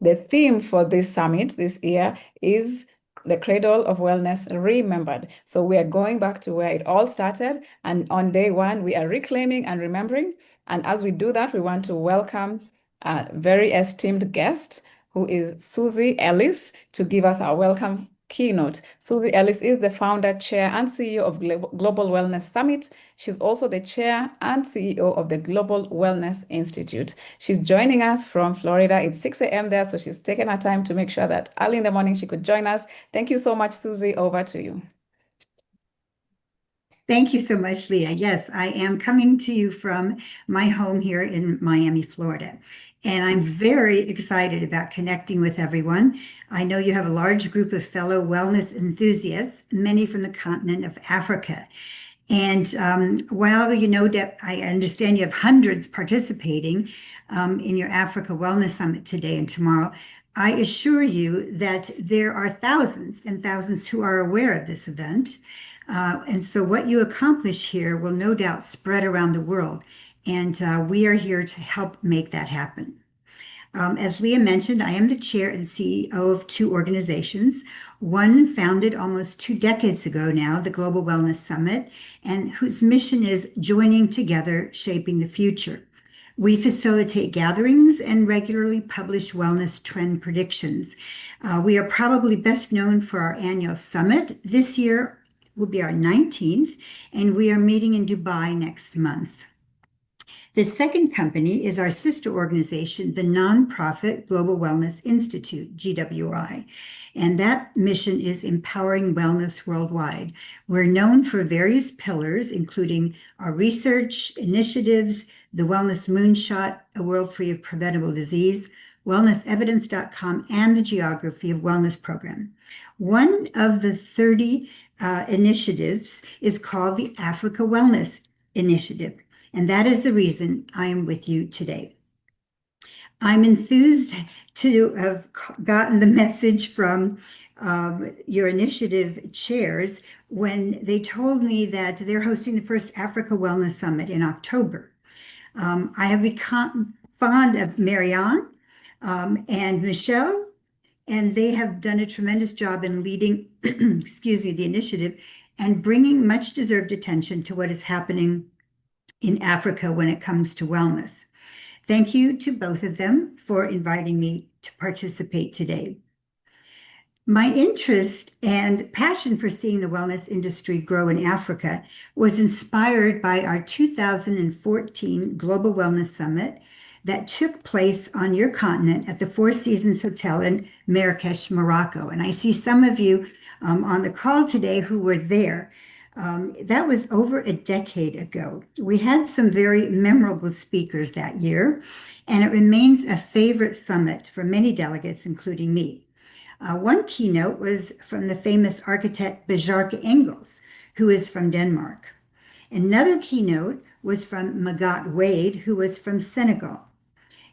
The theme for this summit this year is the cradle of wellness remembered. So we are going back to where it all started. And on day one, we are reclaiming and remembering. And as we do that, we want to welcome a very esteemed guest who is Susie Ellis to give us our welcome keynote. Susie Ellis is the founder, chair, and CEO of Global Wellness Summit. She's also the chair and CEO of the Global Wellness Institute. She's joining us from Florida. It's 6 a.m. there, so she's taken her time to make sure that early in the morning she could join us. Thank you so much, Susie. Over to you. Thank you so much, Leah. Yes, I am coming to you from my home here in Miami, Florida. And I'm very excited about connecting with everyone. I know you have a large group of fellow wellness enthusiasts, many from the continent of Africa. And while you know that I understand you have hundreds participating in your Africa Wellness Summit today and tomorrow, I assure you that there are thousands and thousands who are aware of this event. And so what you accomplish here will no doubt spread around the world. And we are here to help make that happen. As Leah mentioned, I am the chair and CEO of two organizations. One founded almost 2 decades ago now, the Global Wellness Summit, and whose mission is joining together, shaping the future. We facilitate gatherings and regularly publish wellness trend predictions. We are probably best known for our annual summit. This year will be our 19th, and we are meeting in Dubai next month. The second company is our sister organization, the nonprofit Global Wellness Institute, GWI. And that mission is empowering wellness worldwide. We're known for various pillars, including our research initiatives, the Wellness Moonshot, A World Free of Preventable Disease, wellnessevidence.com, and the Geography of Wellness program. One of the 30 initiatives is called the Africa Wellness Initiative. And that is the reason I am with you today. I'm enthused to have gotten the message from your initiative chairs when they told me that they're hosting the first Africa Wellness Summit in October. I have become fond of Marianne and Michelle, and they have done a tremendous job in leading, excuse me, the initiative and bringing much deserved attention to what is happening in Africa when it comes to wellness. Thank you to both of them for inviting me to participate today. My interest and passion for seeing the wellness industry grow in Africa was inspired by our 2014 Global Wellness Summit that took place on your continent at the Four Seasons Hotel in Marrakesh, Morocco. And I see some of you on the call today who were there. That was over a decade ago. We had some very memorable speakers that year, and it remains a favorite summit for many delegates, including me. One keynote was from the famous architect Bjarke Ingels, who is from Denmark. Another keynote was from Magat Wade, who was from Senegal.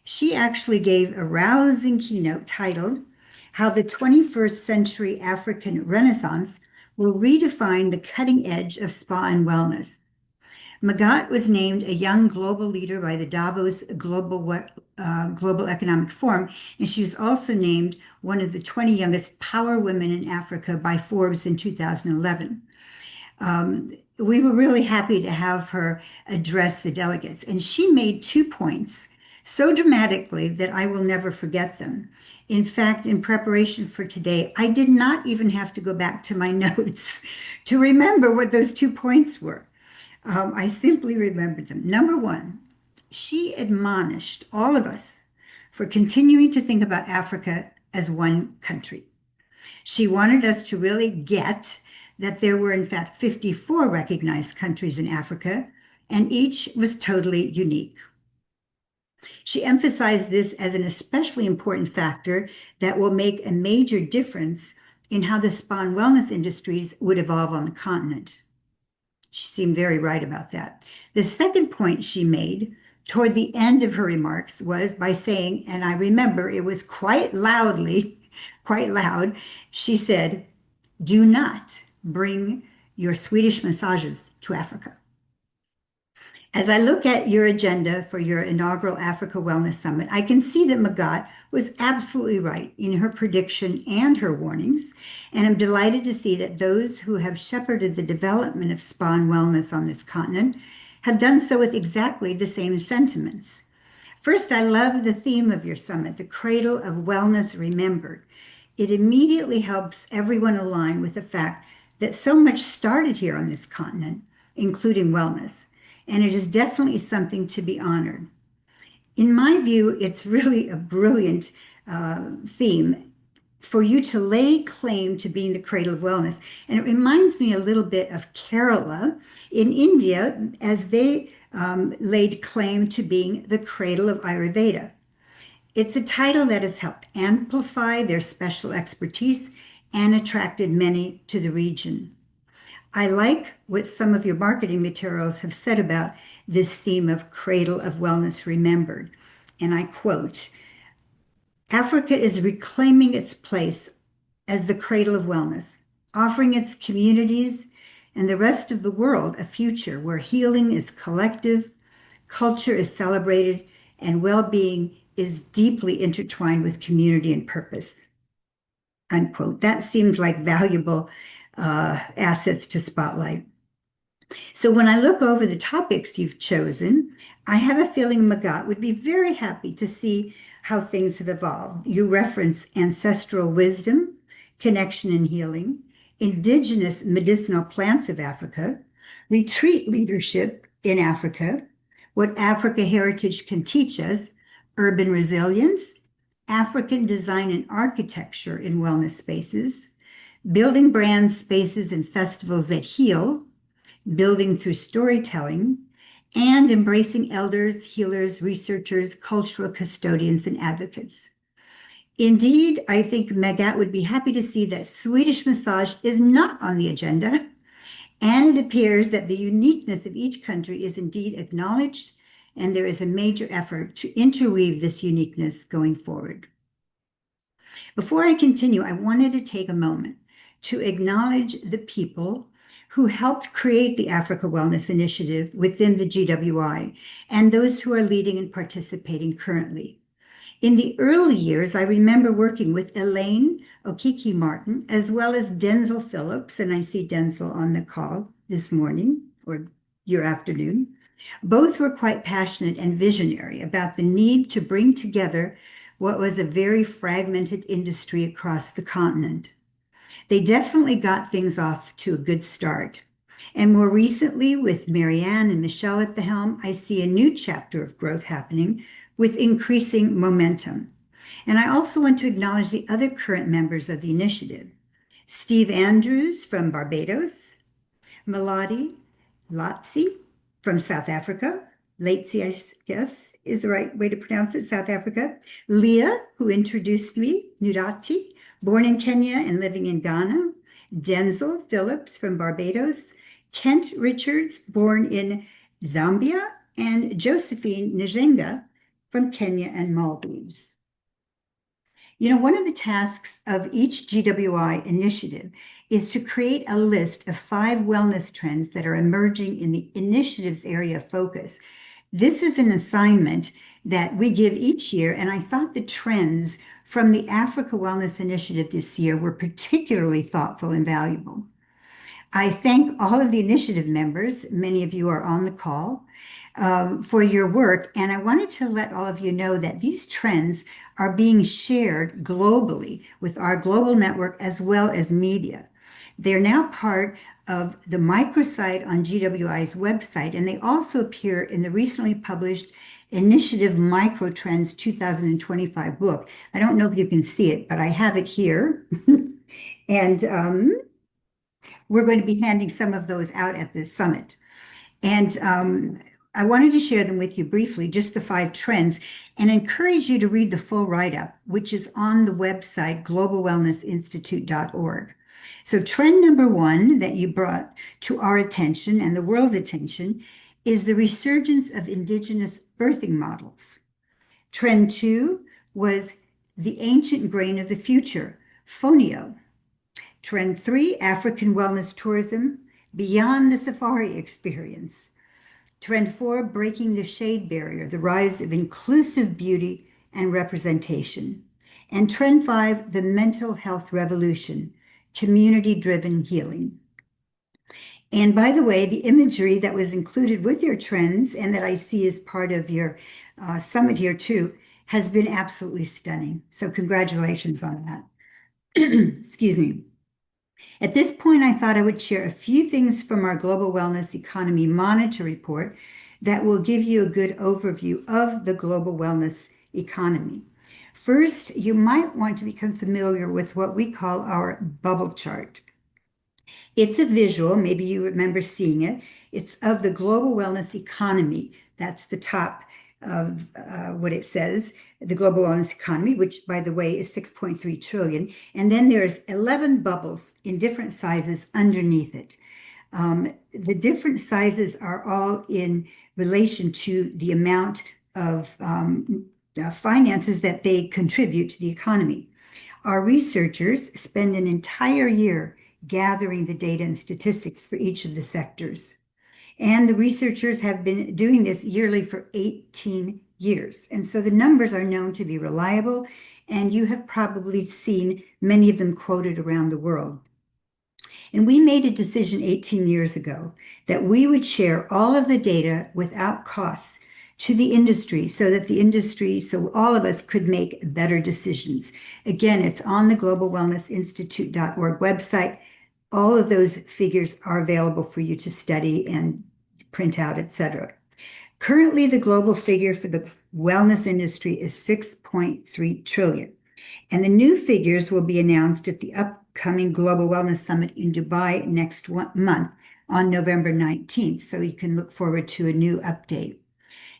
She actually gave a rousing keynote titled, How the 21st Century African Renaissance Will Redefine the Cutting Edge of Spa and Wellness. Magat was named a young global leader by the Davos Global Economic Forum, and she was also named one of the 20 youngest power women in Africa by Forbes in 2011. We were really happy to have her address the delegates, and she made 2 points so dramatically that I will never forget them. In fact, in preparation for today, I did not even have to go back to my notes to remember what those 2 points were. I simply remembered them. Number one, she admonished all of us for continuing to think about Africa as one country. She wanted us to really get that there were, in fact, 54 recognized countries in Africa, and each was totally unique. She emphasized this as an especially important factor that will make a major difference in how the spa and wellness industries would evolve on the continent. She seemed very right about that. The second point she made toward the end of her remarks was by saying, and I remember it was quite loud, she said, do not bring your Swedish massages to Africa. As I look at your agenda for your inaugural Africa Wellness Summit, I can see that Magat was absolutely right in her prediction and her warnings, and I'm delighted to see that those who have shepherded the development of spa and wellness on this continent have done so with exactly the same sentiments. First, I love the theme of your summit, the cradle of wellness remembered. It immediately helps everyone align with the fact that so much started here on this continent, including wellness, and it is definitely something to be honored. In my view, it's really a brilliant theme for you to lay claim to being the cradle of wellness. And it reminds me a little bit of Kerala in India as they laid claim to being the cradle of Ayurveda. It's a title that has helped amplify their special expertise and attracted many to the region. I like what some of your marketing materials have said about this theme of cradle of wellness remembered. And I quote, Africa is reclaiming its place as the cradle of wellness, offering its communities and the rest of the world a future where healing is collective, culture is celebrated, and well-being is deeply intertwined with community and purpose. Unquote. That seemed like valuable assets to spotlight. So when I look over the topics you've chosen, I have a feeling Magat would be very happy to see how things have evolved. You reference ancestral wisdom, connection and healing, indigenous medicinal plants of Africa, retreat leadership in Africa, what Africa heritage can teach us, urban resilience, African design and architecture in wellness spaces, building brands, spaces, and festivals that heal, building through storytelling, and embracing elders, healers, researchers, cultural custodians, and advocates. Indeed, I think Magat would be happy to see that Swedish massage is not on the agenda, and it appears that the uniqueness of each country is indeed acknowledged, and there is a major effort to interweave this uniqueness going forward. Before I continue, I wanted to take a moment to acknowledge the people who helped create the Africa Wellness Initiative within the GWI and those who are leading and participating currently. In the early years, I remember working with Elaine Okiki Martin, as well as Denzel Phillips, and I see Denzel on the call this morning or your afternoon. Both were quite passionate and visionary about the need to bring together what was a very fragmented industry across the continent. They definitely got things off to a good start. And more recently, with Marianne and Michelle at the helm, I see a new chapter of growth happening with increasing momentum. And I also want to acknowledge the other current members of the initiative. Steve Andrews from Barbados, Melody Latsi from South Africa, Latsi, I guess, is the right way to pronounce it, South Africa. Leah, who introduced me, Nurati, born in Kenya and living in Ghana. Denzel Phillips from Barbados. Kent Richards, born in Zambia. And Josephine Njenga from Kenya and Maldives. You know, one of the tasks of each GWI initiative is to create a list of 5 wellness trends that are emerging in the initiative's area of focus. This is an assignment that we give each year, and I thought the trends from the Africa Wellness Initiative this year were particularly thoughtful and valuable. I thank all of the initiative members, many of you are on the call, for your work. And I wanted to let all of you know that these trends are being shared globally with our global network as well as media. They're now part of the microsite on GWI's website, and they also appear in the recently published Initiative Microtrends 2025 book. I don't know if you can see it, but I have it here. And we're going to be handing some of those out at the summit. And I wanted to share them with you briefly, just the 5 trends, and encourage you to read the full write-up, which is on the website globalwellnessinstitute.org. So trend number 1 that you brought to our attention and the world's attention is the resurgence of indigenous birthing models. Trend 2 was the ancient grain of the future, fonio. Trend 3, African wellness tourism beyond the safari experience. Trend 4, breaking the shade barrier, the rise of inclusive beauty and representation. And Trend 5, the mental health revolution, community-driven healing. And by the way, the imagery that was included with your trends and that I see as part of your summit here too has been absolutely stunning. So congratulations on that. Excuse me. At this point, I thought I would share a few things from our Global Wellness Economy Monitor report that will give you a good overview of the global wellness economy. First, you might want to become familiar with what we call our bubble chart. It's a visual, maybe you remember seeing it. It's of the global wellness economy. That's the top of what it says, the global wellness economy, which by the way is 6.3 trillion. And then there's 11 bubbles in different sizes underneath it. The different sizes are all in relation to the amount of finances that they contribute to the economy. Our researchers spend an entire year gathering the data and statistics for each of the sectors. And the researchers have been doing this yearly for 18 years. And so the numbers are known to be reliable, and you have probably seen many of them quoted around the world. And we made a decision 18 years ago that we would share all of the data without costs to the industry so all of us could make better decisions. Again, it's on the globalwellnessinstitute.org website. All of those figures are available for you to study and print out, etc. Currently, the global figure for the wellness industry is 6.3 trillion. And the new figures will be announced at the upcoming Global Wellness Summit in Dubai next month on November 19th. So you can look forward to a new update.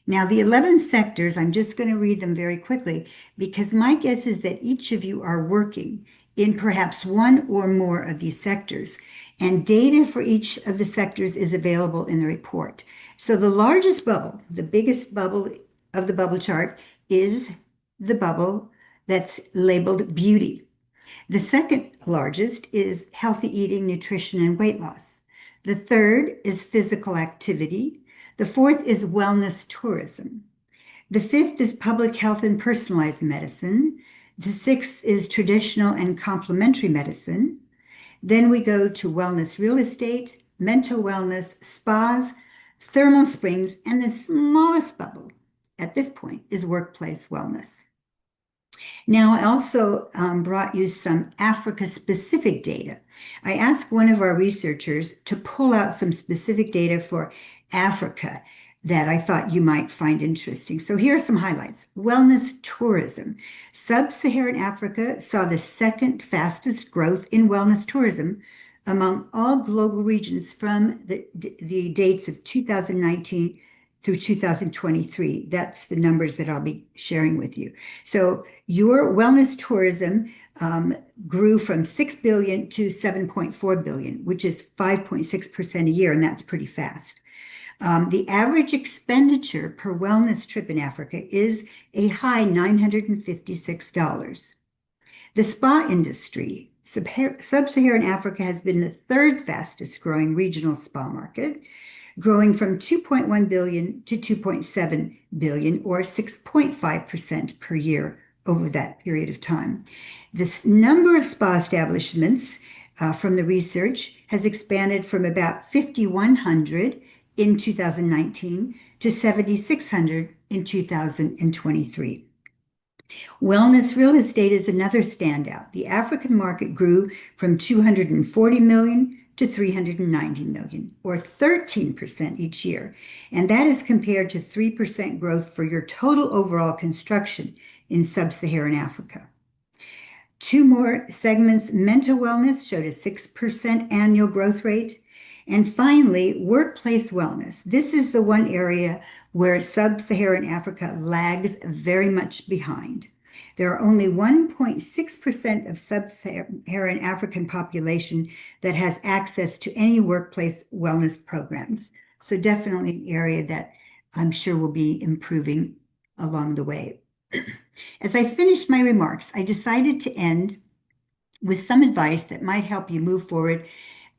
Now, the 11 sectors, I'm just going to read them very quickly because my guess is that each of you are working in perhaps one or more of these sectors, and data for each of the sectors is available in the report. So the largest bubble, the biggest bubble of the bubble chart, is the bubble that's labeled beauty. The second largest is healthy eating, nutrition, and weight loss. The third is physical activity. The fourth is wellness tourism. The fifth is public health and personalized medicine. The sixth is traditional and complementary medicine. Then we go to wellness real estate, mental wellness, spas, thermal springs, and the smallest bubble at this point is workplace wellness. Now, I also brought you some Africa-specific data. I asked one of our researchers to pull out some specific data for Africa that I thought you might find interesting. So here are some highlights. Wellness tourism. Sub-Saharan Africa saw the second fastest growth in wellness tourism among all global regions from the dates of 2019 through 2023. That's the numbers that I'll be sharing with you. So your wellness tourism grew from 6 billion to 7.4 billion, which is 5.6% a year, and that's pretty fast. The average expenditure per wellness trip in Africa is a high $956. The spa industry, Sub-Saharan Africa has been the third fastest growing regional spa market, growing from 2.1 billion to 2.7 billion, or 6.5% per year over that period of time. This number of spa establishments from the research has expanded from about 5,100 in 2019 to 7,600 in 2023. Wellness real estate is another standout. The African market grew from 240 million to 390 million, or 13% each year. And that is compared to 3% growth for your total overall construction in sub-Saharan Africa. Two more segments, mental wellness showed a 6% annual growth rate. And finally, workplace wellness. This is the one area where sub-Saharan Africa lags very much behind. There are only 1.6% of sub-Saharan African population that has access to any workplace wellness programs. So definitely an area that I'm sure will be improving along the way. As I finished my remarks, I decided to end with some advice that might help you move forward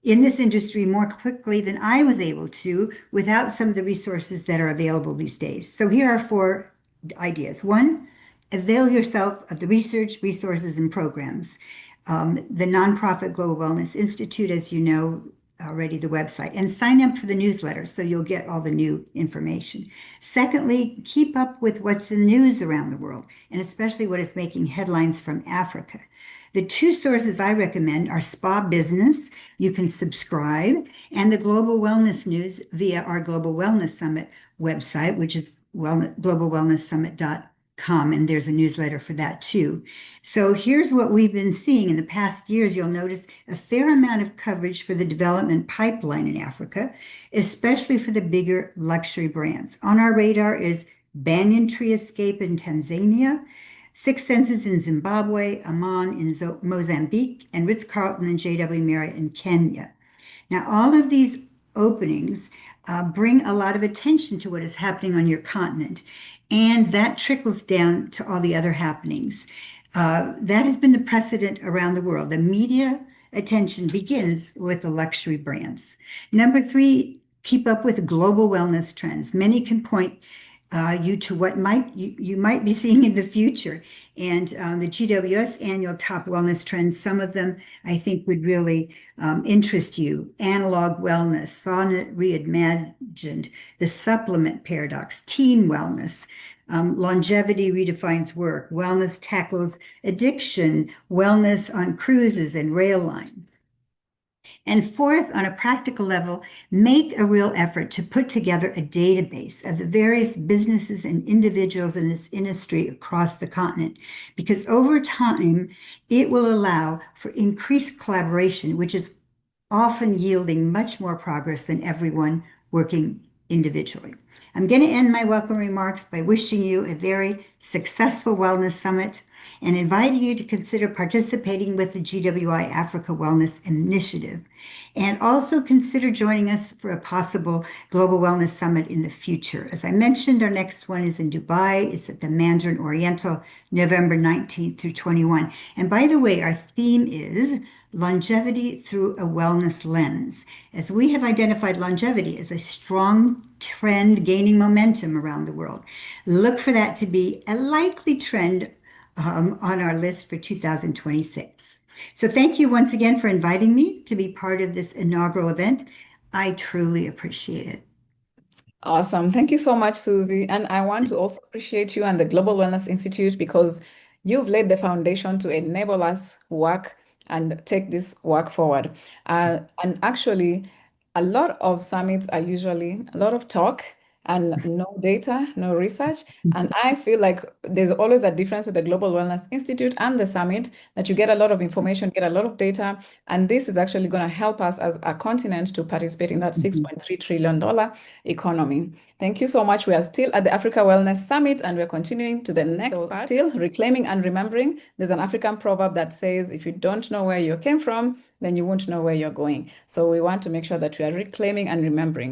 in this industry more quickly than I was able to without some of the resources that are available these days. So here are four ideas. One, avail yourself of the research, resources, and programs. The nonprofit Global Wellness Institute, as you know already, the website, and sign up for the newsletter so you'll get all the new information. Secondly, keep up with what's in the news around the world, and especially what is making headlines from Africa. The two sources I recommend are Spa Business, you can subscribe, and the Global Wellness News via our Global Wellness Summit website, which is globalwellnesssummit.com, and there's a newsletter for that too. So here's what we've been seeing in the past years. You'll notice a fair amount of coverage for the development pipeline in Africa, especially for the bigger luxury brands. On our radar is Banyan Tree Escape in Tanzania, Six Senses in Zimbabwe, Amman in Mozambique, and Ritz-Carlton and JW Marriott in Kenya. Now, all of these openings bring a lot of attention to what is happening on your continent, and that trickles down to all the other happenings. That has been the precedent around the world. The media attention begins with the luxury brands. Number three, keep up with global wellness trends. Many can point you to what you might be seeing in the future. And the GWS annual top wellness trends, some of them I think would really interest you. Analog wellness, sauna reimagined, the supplement paradox, teen wellness, longevity redefines work, wellness tackles addiction, wellness on cruises and rail lines. And fourth, on a practical level, make a real effort to put together a database of the various businesses and individuals in this industry across the continent, because over time, it will allow for increased collaboration, which is often yielding much more progress than everyone working individually. I'm going to end my welcome remarks by wishing you a very successful Wellness Summit and inviting you to consider participating with the GWI Africa Wellness Initiative. And also consider joining us for a possible Global Wellness Summit in the future. As I mentioned, our next one is in Dubai. It's at the Mandarin Oriental, November 19th through 21. And by the way, our theme is longevity through a wellness lens, as we have identified longevity as a strong trend gaining momentum around the world. Look for that to be a likely trend on our list for 2026. So thank you once again for inviting me to be part of this inaugural event. I truly appreciate it. Awesome. Thank you so much, Susie. And I want to also appreciate you and the Global Wellness Institute because you've laid the foundation to enable us work and take this work forward. And actually, a lot of summits are usually a lot of talk and no data, no research. And I feel like there's always a difference with the Global Wellness Institute and the summit that you get a lot of information, get a lot of data. And this is actually going to help us as a continent to participate in that $6.3 trillion economy. Thank you so much. We are still at the Africa Wellness Summit and we're continuing to the next part. Still reclaiming and remembering. There's an African proverb that says, if you don't know where you came from, then you won't know where you're going. So we want to make sure that we are reclaiming and remembering.